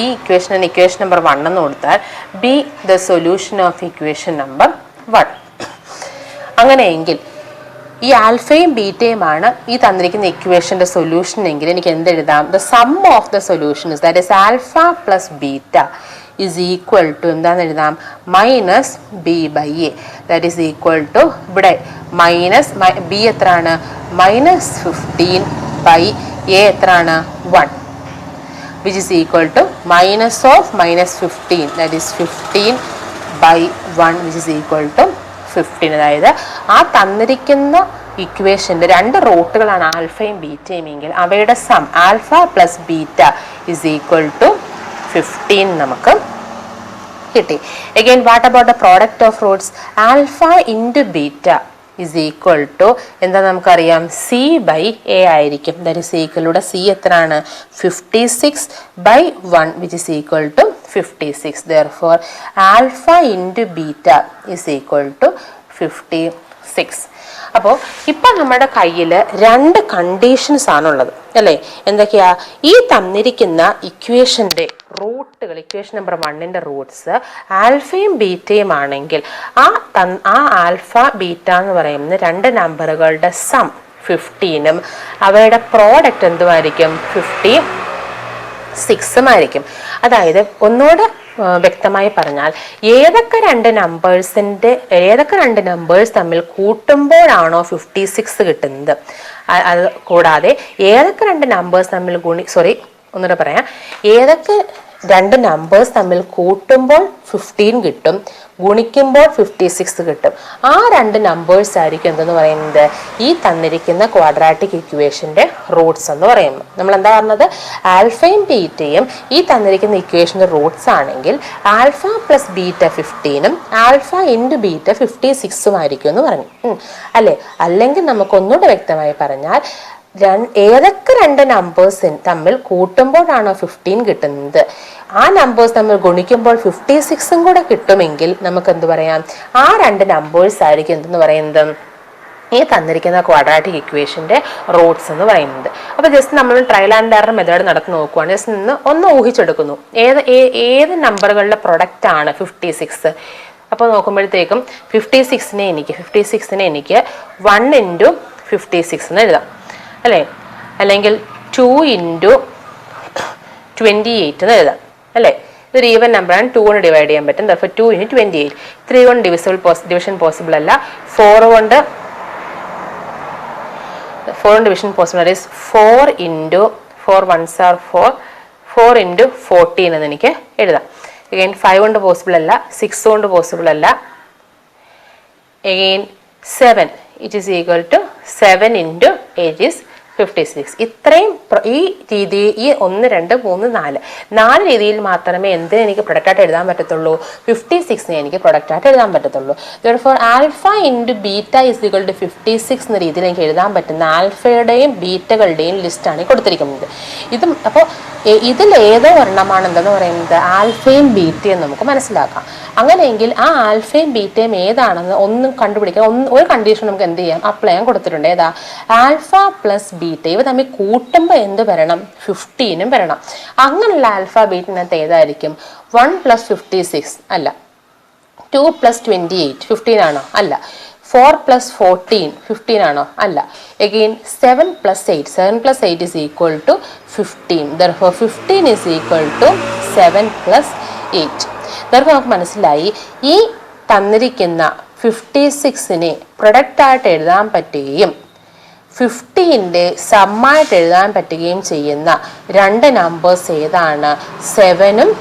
ഈ ഇക്വേഷൻ നമ്പർ 1 എന്ന് കൊടുത്താൽ be the solution of equation number 1. അങ്ങനെയെങ്കിൽ ഈ ആൽഫയും ബീറ്റയുമാണ് ഈ തന്നിരിക്കുന്ന ഇക്വേഷന്റെ സൊല്യൂഷൻ എങ്കിൽ എനിക്ക് എന്തെഴുതാം? The sum of the solution is that is alpha plus beta is equal to എന്താന്ന് എഴുതാം? Minus B by A. That is equal to ഇവിടെ മൈനസ് ബി എത്രയാണ്? -15 ബൈ എ എത്രയാണ്? 1, which is equal to minus of -15, that is 15 by 1, which is equal to 15. അതായത് ആ തന്നിരിക്കുന്ന ഇക്വേഷന്റെ രണ്ട് റൂട്ടുകളാണ് ആൽഫയും ബീറ്റയും എങ്കിൽ അവയുടെ sum alpha plus beta is equal to 15 നമുക്ക് കിട്ടി. Again what about the product of roots? Alpha into beta is equal to എന്താ നമുക്കറിയാം? സി ബൈ എ ആയിരിക്കും. ദാറ്റ് ഇസ് ഈക്വൽ ഇവിടെ സി എത്രയാണ്? 56 by 1, which is equal to 56. Therefore alpha into beta is equal to 56. അപ്പോൾ ഇപ്പം നമ്മുടെ കയ്യിൽ രണ്ട് കണ്ടീഷൻസ് ആണുള്ളത് അല്ലേ? എന്തൊക്കെയാ? ഈ തന്നിരിക്കുന്ന ഇക്വേഷന്റെ റൂട്ടുകൾ, ഇക്വേഷൻ നമ്പർ 1ന്റെ റൂട്ട്സ് ആൽഫയും ബീറ്റയും ആണെങ്കിൽ ആ ആൽഫ ബീറ്റ എന്ന് പറയുന്ന രണ്ട് നമ്പറുകളുടെ സം 15ഉം അവയുടെ പ്രോഡക്റ്റ് എന്തുമായിരിക്കും? 56ഉം ആയിരിക്കും. അതായത് ഒന്നുകൂടെ വ്യക്തമായി പറഞ്ഞാൽ ഏതൊക്കെ രണ്ട് നമ്പേഴ്സ് തമ്മിൽ കൂട്ടുമ്പോഴാണോ 56 കിട്ടുന്നത്, അത് കൂടാതെ ഏതൊക്കെ രണ്ട് നമ്പേഴ്സ് തമ്മിൽ ഒന്നുകൂടെ പറയാം, ഏതൊക്കെ രണ്ട് നമ്പേഴ്സ് തമ്മിൽ കൂട്ടുമ്പോൾ 15 കിട്ടും, ഗുണിക്കുമ്പോൾ 56 കിട്ടും, ആ രണ്ട് നമ്പേഴ്സ് ആയിരിക്കും എന്തെന്ന് പറയുന്നത്? ഈ തന്നിരിക്കുന്ന ക്വാഡ്രാറ്റിക് ഇക്വേഷന്റെ റൂട്ട്സ് എന്ന് പറയുന്നത്. നമ്മൾ എന്താ പറഞ്ഞത്? ആൽഫയും ബീറ്റയും ഈ തന്നിരിക്കുന്ന ഇക്വേഷന്റെ റൂട്ട്സ് ആണെങ്കിൽ ആൽഫ പ്ലസ് ബീറ്റ 15ഉം ആൽഫ ഇൻറ്റു ബീറ്റ 56ഉം ആയിരിക്കും എന്ന് പറഞ്ഞു അല്ലേ? അല്ലെങ്കിൽ നമുക്ക് ഒന്നുകൂടെ വ്യക്തമായി പറഞ്ഞാൽ ഏതൊക്കെ രണ്ട് നമ്പേഴ്സ് തമ്മിൽ കൂട്ടുമ്പോഴാണോ 15 കിട്ടുന്നത്, ആ നമ്പേഴ്സ് തമ്മിൽ ഗുണിക്കുമ്പോൾ 56ഉം കൂടെ കിട്ടുമെങ്കിൽ നമുക്ക് എന്ത് പറയാം? ആ രണ്ട് നമ്പേഴ്സ് ആയിരിക്കും എന്തെന്ന് പറയുന്നത്? ഈ തന്നിരിക്കുന്ന ക്വാഡ്രാറ്റിക് ഇക്വേഷന്റെ റൂട്ട്സ് എന്ന് പറയുന്നത്. അപ്പോൾ ജസ്റ്റ് നമ്മൾ ട്രയൽ ആൻഡ് എറർ മെത്തേഡ് നടത്തി നോക്കുവാണ്. ജസ്റ്റ് ഒന്ന് ഊഹിച്ചെടുക്കുന്നു ഏത് നമ്പറുകളുടെ പ്രൊഡക്റ്റ് ആണ് 56. അപ്പോൾ നോക്കുമ്പോഴത്തേക്കും 56നെ എനിക്ക് 1 ഇൻറ്റു 56 എന്ന് എഴുതാം അല്ലേ? അല്ലെങ്കിൽ 2 ഇൻറ്റു 28 എന്ന് എഴുതാം അല്ലേ? ഇതൊരു ഈവൻ നമ്പറാണ്, 2 കൊണ്ട് ഡിവൈഡ് ചെയ്യാൻ പറ്റും. അപ്പോൾ 2 ഇൻറ്റു 28. 3 കൊണ്ട് ഡിവിഷൻ പോസിബിൾ അല്ല, 4 കൊണ്ട് ഡിവിഷൻ പോസിബിൾ അല്ല. 4 ഇൻറ്റു 4 1s are 4 ഇൻറ്റു 14 എന്ന് എനിക്ക് എഴുതാം. അഗൈൻ 5 കൊണ്ട് പോസിബിൾ അല്ല, 6 കൊണ്ട് പോസിബിൾ അല്ല. Again 7 it is equal to 7 into 8 is 56. ഇത്രയും ഈ രീതി, ഈ 1 2 3 4 രീതിയിൽ മാത്രമേ എന്തിനെ എനിക്ക് പ്രൊഡക്റ്റായിട്ട് എഴുതാൻ പറ്റത്തുള്ളൂ? 56നെ എനിക്ക് പ്രൊഡക്റ്റായിട്ട് എഴുതാൻ പറ്റത്തുള്ളൂ. therefore alpha into beta is equal to 56 എന്ന രീതിയിൽ എനിക്ക് എഴുതാൻ പറ്റുന്ന ആൽഫയുടെയും ബീറ്റകളുടെയും ലിസ്റ്റാണ് കൊടുത്തിരിക്കുന്നത്. അപ്പോൾ ഇതിൽ ഏതോ ഒരെണ്ണമാണ് എന്തെന്ന് പറയുന്നത്? ആൽഫയും ബീറ്റയും നമുക്ക് മനസ്സിലാക്കാം. അങ്ങനെയെങ്കിൽ ആ ആൽഫയും ബീറ്റയും ഏതാണെന്ന് ഒന്നും കണ്ടുപിടിക്കാൻ ഒരു കണ്ടീഷൻ നമുക്ക് എന്ത് ചെയ്യാം? അപ്ലൈ ചെയ്യാൻ കൊടുത്തിട്ടുണ്ട്. ഏതാ? ആൽഫ പ്ലസ് ബീറ്റ ഇവ തമ്മിൽ കൂട്ടുമ്പോൾ എന്ത് വരണം? 15ഉം വരണം. അങ്ങനെയുള്ള ആൽഫ ബീറ്റിനകത്ത് ഏതായിരിക്കും? 1 + 56 അല്ല, 2 + 28 15 ആണോ? അല്ല. 4 + 14 15 ആണോ? അല്ല. Again 7 + 8 7 + 8 is equal to 15. therefore 15 is equal to 7 + 8. therefore നമുക്ക് മനസ്സിലായി ഈ തന്നിരിക്കുന്ന 56നെ പ്രൊഡക്റ്റായിട്ട് എഴുതാൻ പറ്റുകയും 15ന്റെ സമ്മായിട്ട് എഴുതാൻ പറ്റുകയും ചെയ്യുന്ന രണ്ട് നമ്പേഴ്സ് ഏതാണ്? 7ഉം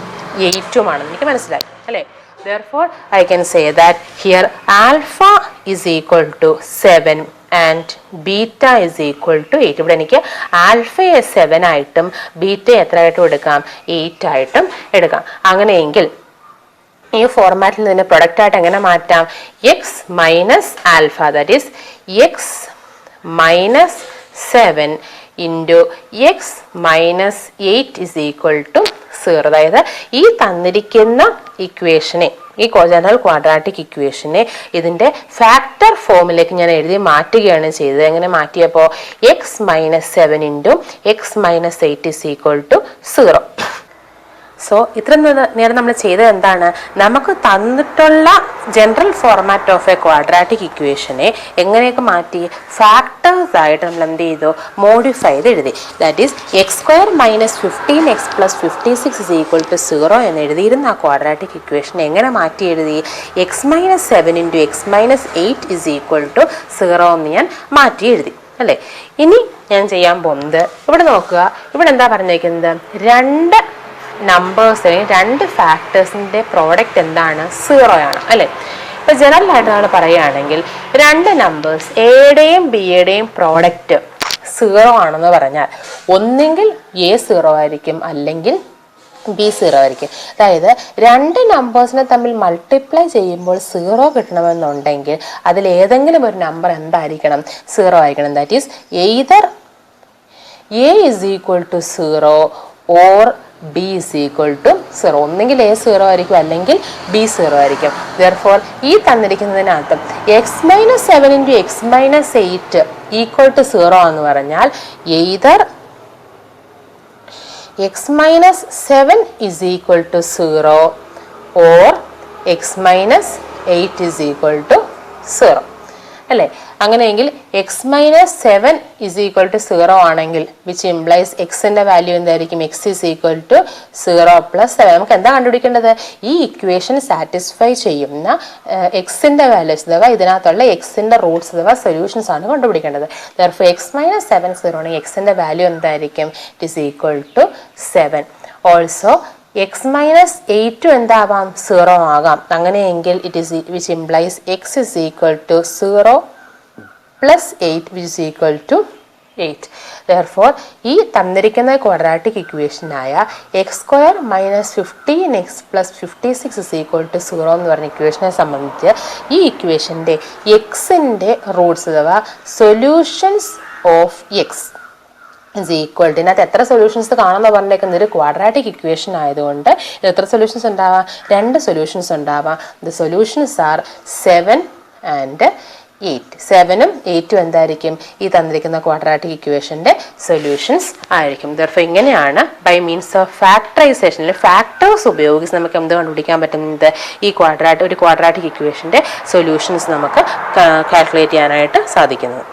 8ഉമാണ്. എനിക്ക് മനസ്സിലായി അല്ലേ? Therefore, I can say that here alpha is equal to 7 and beta is equal to 8. ഇവിടെ എനിക്ക് ആൽഫയെ 7 ആയിട്ടും ബീറ്റയെ എത്ര ആയിട്ടും എടുക്കാം? 8 ആയിട്ടും എടുക്കാം. അങ്ങനെയെങ്കിൽ ഈ ഫോർമാറ്റിൽ നിന്ന് പ്രൊഡക്റ്റ് ആയിട്ട് എങ്ങനെ മാറ്റാം? X minus alpha, that is x minus 7 into X minus 8 is equal to 0. അതായത് ഈ തന്നിരിക്കുന്ന ഇക്വേഷനെ, ഈ ജനറൽ ക്വാഡ്രാറ്റിക് ഇക്വേഷനെ ഇതിൻ്റെ ഫാക്ടർ ഫോമിലേക്ക് ഞാൻ എഴുതി മാറ്റുകയാണ് ചെയ്തത്. എങ്ങനെ മാറ്റിയപ്പോൾ X minus 7 into X minus 8 is equal to 0. So ഇത്ര നേരം നമ്മൾ ചെയ്തത് എന്താണ്? നമുക്ക് തന്നിട്ടുള്ള general format of A quadratic ഇക്വേഷനെ എങ്ങനെയൊക്കെ മാറ്റി? ഫാക്ടേഴ്സ് ആയിട്ട് നമ്മൾ എന്ത് ചെയ്തു? മോഡിഫൈ ചെയ്ത് എഴുതി. That is x square minus 15x plus 56 is equal to 0 എന്ന് എഴുതിയിരുന്ന ആ ക്വാഡ്രാറ്റിക് ഇക്വേഷനെ എങ്ങനെ മാറ്റി എഴുതി? X minus 7 into X minus 8 is equal to 0 എന്ന് ഞാൻ മാറ്റി എഴുതി അല്ലേ? ഇനി ഞാൻ ചെയ്യാൻ പോകുന്നത്, ഇവിടെ നോക്കുക, ഇവിടെ എന്താ പറഞ്ഞേക്കുന്നത്? രണ്ട് നമ്പേഴ്സ് അല്ലെങ്കിൽ രണ്ട് ഫാക്ടേഴ്സിൻ്റെ പ്രോഡക്റ്റ് എന്താണ്? 0 ആണ് അല്ലേ? ഇപ്പം ജനറൽ ആയിട്ടാണ് പറയുകയാണെങ്കിൽ രണ്ട് നമ്പേഴ്സ് എയുടെയും ബിയുടെയും പ്രോഡക്റ്റ് 0 ആണെന്ന് പറഞ്ഞാൽ ഒന്നെങ്കിൽ എ 0 ആയിരിക്കും, അല്ലെങ്കിൽ ബി 0 ആയിരിക്കും. അതായത് രണ്ട് നമ്പേഴ്സിനെ തമ്മിൽ മൾട്ടിപ്ലൈ ചെയ്യുമ്പോൾ 0 കിട്ടണമെന്നുണ്ടെങ്കിൽ അതിൽ ഏതെങ്കിലും ഒരു നമ്പർ എന്തായിരിക്കണം? 0 ആയിരിക്കണം. That is either a is equal to 0 or b is equal to 0. ഒന്നെങ്കിൽ എ 0 ആയിരിക്കും, അല്ലെങ്കിൽ ബി 0 ആയിരിക്കും. ദെർഫോർ ഈ തന്നിരിക്കുന്നതിനകത്ത് X minus 7 into X minus 8 equal to 0 എന്ന് പറഞ്ഞാൽ either X minus 7 is equal to 0 or X minus 8 is equal to 0 അല്ലേ? അങ്ങനെയെങ്കിൽ X minus 7 is equal to 0 ആണെങ്കിൽ വിച്ച് ഇംപ്ലൈസ് എക്സിൻ്റെ വാല്യൂ എന്തായിരിക്കും? X is equal to 0 plus 7. നമുക്ക് എന്താ കണ്ടുപിടിക്കേണ്ടത്? ഈ ഇക്വേഷൻ സാറ്റിസ്ഫൈ ചെയ്യുന്ന എക്സിൻ്റെ വാല്യൂസ് അഥവാ ഇതിനകത്തുള്ള എക്സിൻ്റെ റൂട്ട്സ് അഥവാ സൊല്യൂഷൻസ് ആണ് കണ്ടുപിടിക്കേണ്ടത്. ദെർഫോർ എക്സ് മൈനസ് 7 0 ആണെങ്കിൽ എക്സിൻ്റെ വാല്യൂ എന്തായിരിക്കും? It is equal to 7. Also X minus 8 എന്താവാം? 0 ആകാം. അങ്ങനെയെങ്കിൽ it is which implies X is equal to 0 plus 8 which is equal to 8. Therefore ഈ തന്നിരിക്കുന്ന ക്വാഡ്രാറ്റിക് ഇക്വേഷനായ X square minus 15x plus 56 is equal to 0 എന്ന് പറഞ്ഞ ഇക്വേഷനെ സംബന്ധിച്ച് ഈ ഇക്വേഷൻ്റെ എക്സിൻ്റെ റൂട്ട്സ് അഥവാ solutions of x is equal to, ഇതിനകത്ത് എത്ര സൊല്യൂഷൻസ് കാണാമെന്ന് പറഞ്ഞേക്കുന്നത് ഒരു ക്വാഡ്രാറ്റിക് ഇക്വേഷൻ ആയതുകൊണ്ട് ഇത് എത്ര സൊല്യൂഷൻസ് ഉണ്ടാവാം? രണ്ട് സൊല്യൂഷൻസ് ഉണ്ടാവാം. The solutions are 7 and 8. 7ഉം 8ഉം എന്തായിരിക്കും? ഈ തന്നിരിക്കുന്ന ക്വാഡ്രാറ്റിക് ഇക്വേഷൻ്റെ സൊല്യൂഷൻസ് ആയിരിക്കും. ദർഫോർ ഇങ്ങനെയാണ് ബൈ മീൻസ് ഓഫ് ഫാക്ടറൈസേഷനിൽ ഫാക്ടേഴ്സ് ഉപയോഗിച്ച് നമുക്ക് എന്ത് കണ്ടുപിടിക്കാൻ പറ്റുന്നത്? ഈ ഒരു ക്വാഡ്രാറ്റിക് ഇക്വേഷൻ്റെ സൊല്യൂഷൻസ് നമുക്ക് കാൽക്കുലേറ്റ് ചെയ്യാനായിട്ട് സാധിക്കുന്നത്.